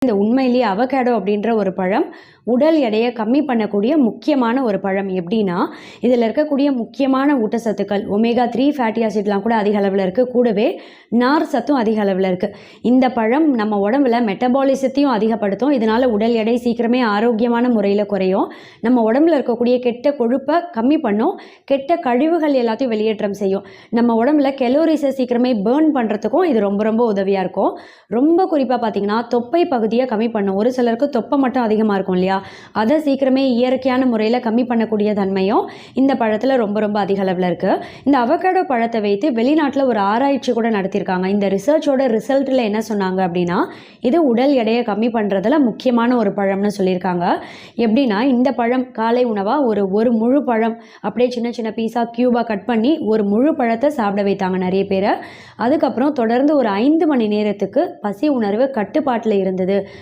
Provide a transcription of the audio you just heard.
இந்த உண்மையிலேயே அவகேடோ அப்படின்ற ஒரு பழம் உடல் எடையை கம்மி பண்ணக்கூடிய முக்கியமான ஒரு பழம். எப்படின்னா, இதில் இருக்கக்கூடிய முக்கியமான ஊட்டச்சத்துக்கள் ஒமேகா 3 ஃபேட்டி ஆசிட்லாம் கூட அதிக அளவில் இருக்குது. கூடவே நார் சத்தும் அதிக அளவில் இருக்குது. இந்த பழம் நம்ம உடம்புல மெட்டபாலிசத்தையும் அதிகப்படுத்தும். இதனால் உடல் எடை சீக்கிரமே ஆரோக்கியமான முறையில் குறையும். நம்ம உடம்புல இருக்கக்கூடிய கெட்ட கொழுப்பை கம்மி பண்ணும். கெட்ட கழிவுகள் எல்லாத்தையும் வெளியேற்றம் செய்யும். நம்ம உடம்புல கெலோரிஸை சீக்கிரமே பேர்ன் பண்ணுறதுக்கும் இது ரொம்ப ரொம்ப உதவியாக இருக்கும். ரொம்ப குறிப்பாக பார்த்தீங்கன்னா, தொப்பை பகுதியை கம்மி பண்ணும். ஒரு சிலருக்கு தொப்பை மட்டும் அதிகமாக இருக்கும் இல்லையா, அதை சீக்கிரமே இயற்கையான முறையில் கம்மி பண்ணக்கூடிய தன்மையும் இந்த பழத்தில் ரொம்ப ரொம்ப அதிக அளவில் இருக்குது. இந்த அவகேடோ பழத்தை வைத்து வெளிநாட்டில் ஒரு ஆராய்ச்சி கூட நடத்தியிருக்காங்க. இந்த ரிசர்ச்சோட ரிசல்ட்டில் என்ன சொன்னாங்க அப்படின்னா, இது உடல் எடையை கம்மி பண்ணுறதுல முக்கியமான ஒரு பழம்னு சொல்லியிருக்காங்க. எப்படின்னா, இந்த பழம் காலை உணவாக ஒரு முழு பழம் அப்படியே சின்ன சின்ன பீஸாக க்யூபாக கட் பண்ணி ஒரு முழு பழத்தை சாப்பிட வைத்தாங்க நிறைய பேரை. அதுக்கப்புறம் தொடர்ந்து ஒரு 5 மணி நேரத்துக்கு பசி உணர்வு கட்டுப்பாட்டில் இருந்தது